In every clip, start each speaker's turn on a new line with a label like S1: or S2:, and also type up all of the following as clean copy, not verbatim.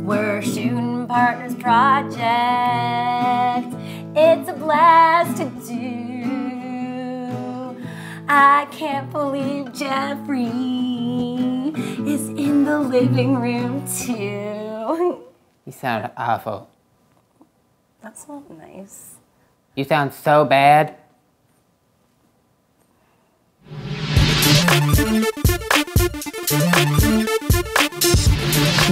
S1: We're shooting Partners Project. It's a blast to do. I can't believe Jeffrey is in the living room too.
S2: You sound awful.
S1: That's not nice.
S2: You sound so bad.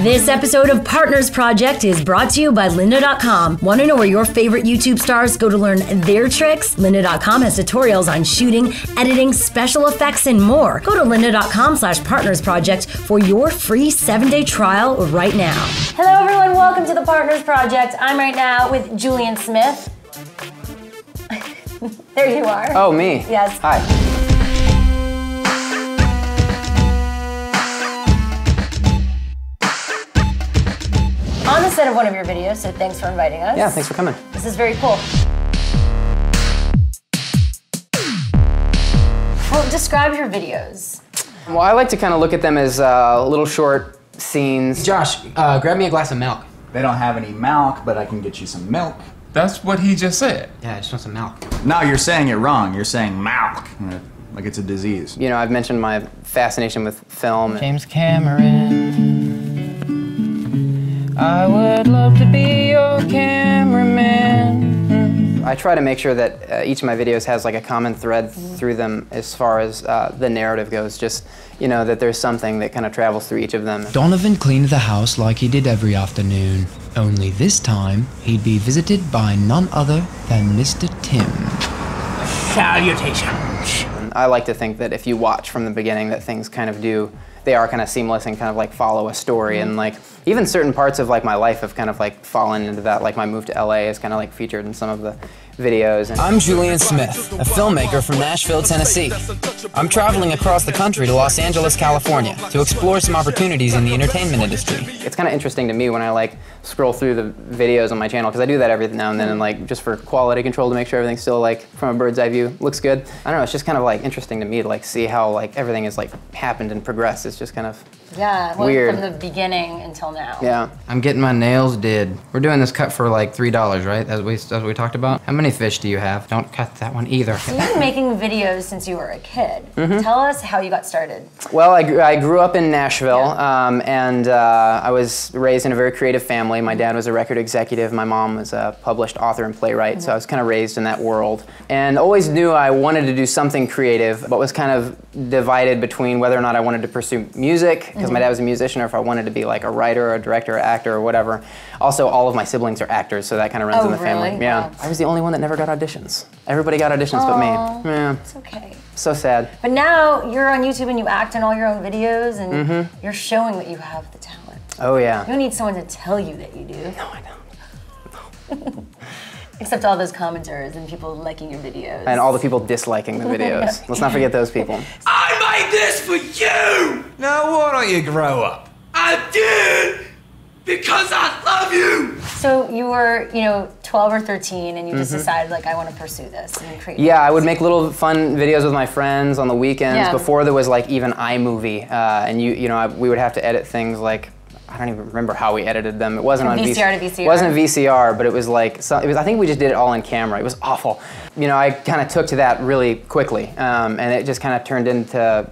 S1: This episode of Partners Project is brought to you by lynda.com. Want to know where your favorite YouTube stars go to learn their tricks? Lynda.com has tutorials on shooting, editing, special effects, and more. Go to lynda.com/partnersproject for your free 7-day trial right now. Hello everyone, welcome to the Partners Project. I'm right now with Julian Smith. There you are.
S2: Oh, me?
S1: Yes.
S2: Hi.
S1: On the set of one of your videos, so thanks for inviting us.
S2: Yeah, thanks for coming.
S1: This is very cool. Well, describe your videos.
S2: Well, I like to kind of look at them as little short scenes.
S3: Josh, grab me a glass of milk.
S4: They don't have any milk, but I can get you some milk.
S5: That's what he just said.
S3: Yeah, I just want some milk.
S4: No, you're saying it wrong. You're saying milk, like it's a disease.
S2: You know, I've mentioned my fascination with film.
S3: James Cameron, I would love to be your cameraman.
S2: I try to make sure that each of my videos has like a common thread through them as far as the narrative goes. Just, you know, that there's something that kind of travels through each of them.
S6: Donovan cleaned the house like he did every afternoon. Only this time, he'd be visited by none other than Mr. Timm.
S3: Salutations.
S2: I like to think that if you watch from the beginning that things kind of they are kind of seamless and kind of like follow a story, and like even certain parts of like my life have kind of like fallen into that. Like my move to LA is kind of like featured in some of the videos.
S6: I'm Julian Smith, a filmmaker from Nashville, Tennessee. I'm traveling across the country to Los Angeles, California to explore some opportunities in the entertainment industry.
S2: It's kind of interesting to me when I like scroll through the videos on my channel, because I do that every now and then, and like just for quality control to make sure everything's still like from a bird's eye view looks good. I don't know, it's just kind of like interesting to me to like see how like everything has like happened and progressed. It's just kind of weird.
S1: From the beginning until now.
S2: Yeah.
S3: I'm getting my nails did. We're doing this cut for like $3, right? As we talked about. How many fish do you have? Don't cut that one either.
S1: So you've been making videos since you were a kid. Tell us how you got started.
S2: Well, I grew up in Nashville, and I was raised in a very creative family. My dad was a record executive. My mom was a published author and playwright, so I was kind of raised in that world. And always knew I wanted to do something creative, but was kind of divided between whether or not I wanted to pursue music, because my dad was a musician, or if I wanted to be like a writer or a director or actor or whatever. Also, all of my siblings are actors, so that kind of runs in the family. Yeah. Wow. I was the only one that never got auditions. Everybody got auditions but me. Yeah.
S1: It's okay.
S2: So sad.
S1: But now you're on YouTube and you act in all your own videos, and you're showing that you have the talent.
S2: Oh yeah.
S1: You don't need someone to tell you that you do.
S2: No, I don't.
S1: Except all those commenters and people liking your videos.
S2: And all the people disliking the videos. Let's not forget those people.
S7: I made this for you!
S3: Now why don't you grow up?
S7: I did! Because I love you!
S1: So you were, 12 or 13 and you just decided, like, I want to pursue this and create
S2: Yeah, I would make little fun videos with my friends on the weekends before there was like even iMovie. And we would have to edit things like, I don't even remember how we edited them. It wasn't on
S1: VCR to VCR.
S2: It wasn't a VCR, but it was like, I think we just did it all on camera. It was awful. I kind of took to that really quickly, and it just kind of turned into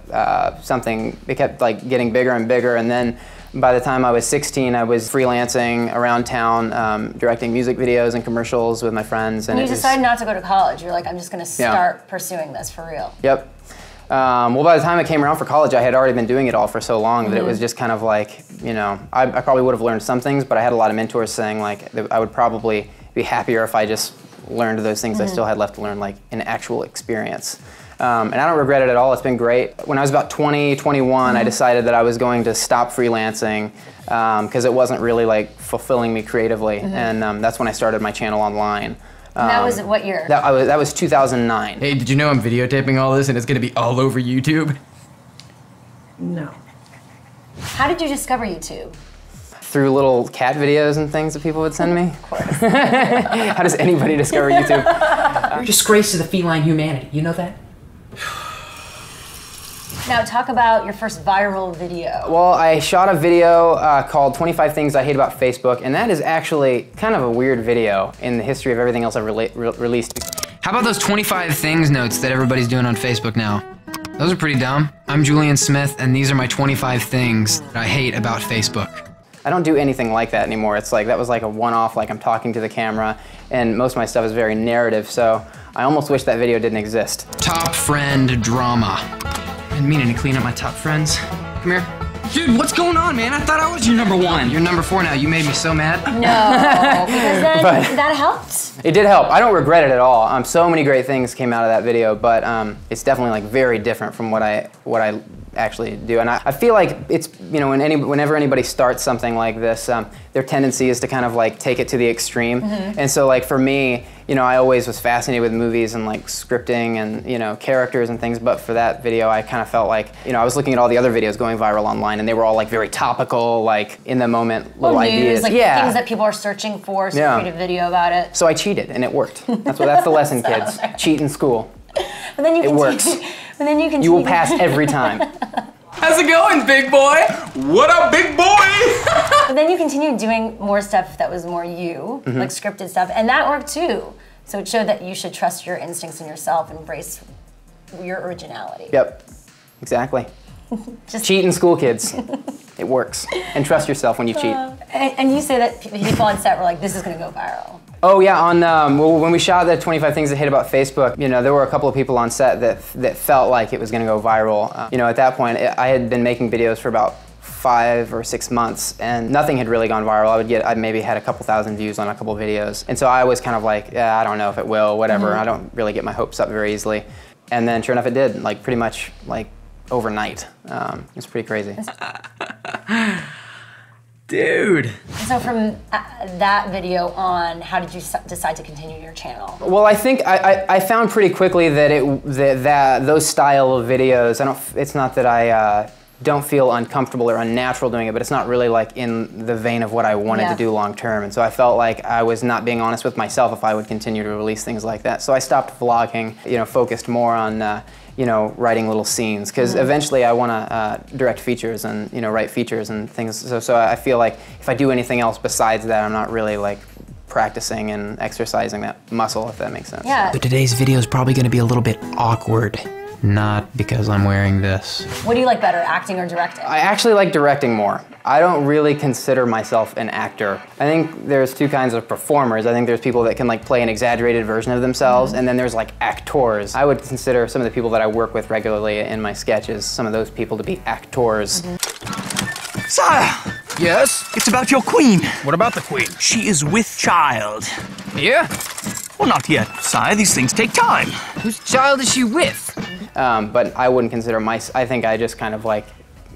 S2: something. It kept like getting bigger and bigger, and then by the time I was 16, I was freelancing around town, directing music videos and commercials with my friends.
S1: And you decided not to go to college. You're like, I'm just going to start pursuing this for real.
S2: Yep. Well, by the time I came around for college, I had already been doing it all for so long that it was just kind of like, I probably would have learned some things, but I had a lot of mentors saying like, I would probably be happier if I just learned those things I still had left to learn, like an actual experience. And I don't regret it at all. It's been great. When I was about 20, 21, I decided that I was going to stop freelancing because it wasn't really like fulfilling me creatively. And that's when I started my channel online.
S1: And that was what year?
S2: That was 2009.
S3: Hey, did you know I'm videotaping all this and it's gonna be all over YouTube?
S8: No.
S1: How did you discover YouTube?
S2: Through little cat videos and things that people would send me.
S1: Of course.
S2: How does anybody discover YouTube?
S3: You're a disgrace to the feline humanity, you know that?
S1: Now talk about your first viral video.
S2: Well, I shot a video called 25 Things I Hate About Facebook, and that is actually kind of a weird video in the history of everything else I've released.
S6: How about those 25 things notes that everybody's doing on Facebook now? Those are pretty dumb. I'm Julian Smith, and these are my 25 things that I hate about Facebook.
S2: I don't do anything like that anymore. It's like, that was like a one-off, like I'm talking to the camera, and most of my stuff is very narrative, so I almost wish that video didn't exist.
S6: Top friend drama. Been meaning to clean up my top friends. Come here. Dude, what's going on, man? I thought I was your number one. You're number 4 now. You made me so mad.
S1: No, because then that helped.
S2: It did help. I don't regret it at all. So many great things came out of that video, but it's definitely like very different from what I actually do. And I feel like it's, you know, whenever anybody starts something like this, their tendency is to kind of like take it to the extreme. And so like for me, you know, I always was fascinated with movies and like scripting and, you know, characters and things, but for that video I kind of felt like, you know, I was looking at all the other videos going viral online and they were all like very topical, like in the moment little ideas.
S1: Like things that people are searching for, so create a video about it.
S2: So I cheated and it worked. That's the lesson, kids. Cheat in school.
S1: But then
S2: it works.
S1: But then you can.
S2: You will pass every time.
S7: How's it going, big boy? What up, big boy?
S1: But then you continued doing more stuff that was more you, like scripted stuff, and that worked too. So it showed that you should trust your instincts in yourself and embrace your originality.
S2: Yep, exactly. Just cheat in school, kids. It works. And trust yourself when you cheat.
S1: And you say that people on set were like, this is going to go viral.
S2: Oh yeah, on when we shot the 25 Things I Hate About Facebook, you know, there were a couple of people on set that felt like it was going to go viral. You know, at that point, I had been making videos for about 5 or 6 months, and nothing had really gone viral. I maybe had a couple thousand views on a couple videos, and so I was kind of like, yeah, I don't know if it will, whatever. I don't really get my hopes up very easily, and then sure enough, it did. Like pretty much like overnight. It's pretty crazy.
S7: Dude.
S1: So from that video on, how did you decide to continue your channel?
S2: Well, I think I found pretty quickly that those style of videos, it's not that I don't feel uncomfortable or unnatural doing it, but it's not really like in the vein of what I wanted to do long term. And so I felt like I was not being honest with myself if I would continue to release things like that. So I stopped vlogging, you know, focused more on you know, writing little scenes, because eventually I want to direct features and, you know, write features and things. So I feel like if I do anything else besides that, I'm not really like practicing and exercising that muscle, if that makes sense.
S1: Yeah.
S6: But today's video is probably going to be a little bit awkward. Not because I'm wearing this.
S1: What do you like better, acting or directing?
S2: I actually like directing more. I don't really consider myself an actor. I think there's 2 kinds of performers. I think there's people that can like play an exaggerated version of themselves, and then there's like actors. I would consider some of the people that I work with regularly in my sketches, some of those people to be actors.
S7: Sire!
S6: Yes?
S7: It's about your queen.
S9: What about the queen?
S7: She is with child.
S6: Yeah?
S7: Well, not yet, sire. These things take time.
S6: Whose child is she with?
S2: But I wouldn't consider I think I just kind of like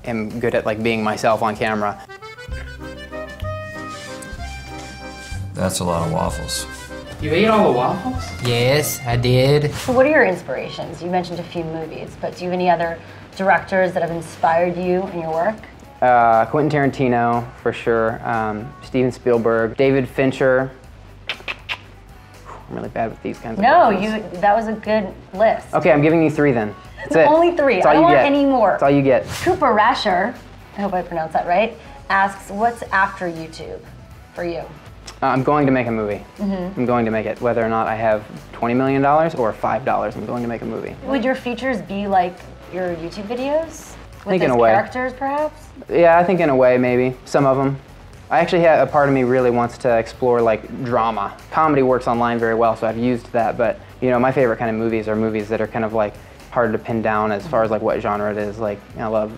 S2: am good at like being myself on camera.
S9: That's a lot of waffles.
S3: You ate all the waffles?
S6: Yes, I did.
S1: So what are your inspirations? You mentioned a few movies, but do you have any other directors that have inspired you in your work?
S2: Quentin Tarantino, for sure. Steven Spielberg, David Fincher. I'm really bad with these kinds of questions.
S1: That was a good list.
S2: Okay, I'm giving you 3 then. That's it.
S1: Only 3.
S2: That's all
S1: I don't
S2: you
S1: want
S2: get.
S1: any more.
S2: That's all you get.
S1: Cooper Rasher, I hope I pronounced that right, asks, what's after YouTube for you?
S2: I'm going to make a movie. I'm going to make it. Whether or not I have $20 million or $5, I'm going to make a movie.
S1: Would your features be like your YouTube videos?
S2: I think in a way.
S1: Characters, perhaps?
S2: Yeah, I think in a way, maybe. Some of them. I actually have a part of me really wants to explore like drama. Comedy works online very well, so I've used that, but you know, my favorite kind of movies are movies that are kind of like harder to pin down as far as like what genre it is. Like I love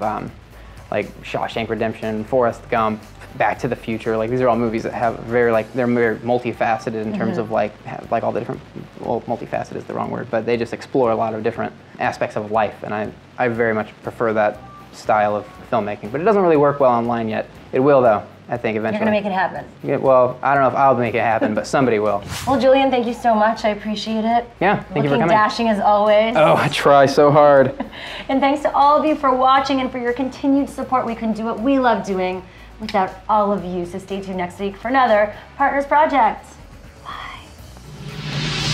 S2: like Shawshank Redemption, Forrest Gump, Back to the Future. Like these are all movies that have very like, they're very multifaceted in terms of like, have, like all the different, well, multifaceted is the wrong word, but they just explore a lot of different aspects of life, and I very much prefer that style of filmmaking. But it doesn't really work well online yet. It will though. I think eventually.
S1: You're gonna make it happen.
S2: Yeah, well, I don't know if I'll make it happen, but somebody will.
S1: Well, Julian, thank you so much. I appreciate it.
S2: Yeah, thank you for coming.
S1: Looking dashing as always.
S2: Oh, I try so hard.
S1: And thanks to all of you for watching and for your continued support. We couldn't do what we love doing without all of you. So stay tuned next week for another Partners Project. Bye.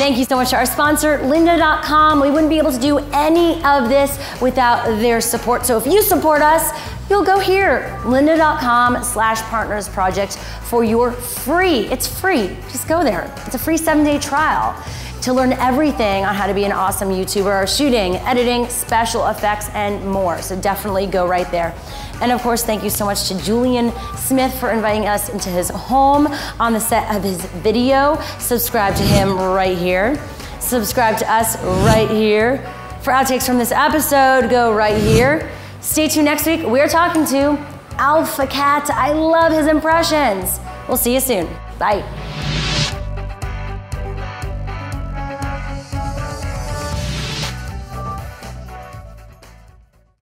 S1: Thank you so much to our sponsor, lynda.com. We wouldn't be able to do any of this without their support. So if you support us, you'll go here, lynda.com/partnersproject for your free, it's free, just go there. It's a free 7-day trial to learn everything on how to be an awesome YouTuber, shooting, editing, special effects, and more. So definitely go right there. And of course, thank you so much to Julian Smith for inviting us into his home on the set of his video. Subscribe to him right here. Subscribe to us right here. For outtakes from this episode, go right here. Stay tuned next week. We're talking to Alpha Cat. I love his impressions. We'll see you soon. Bye.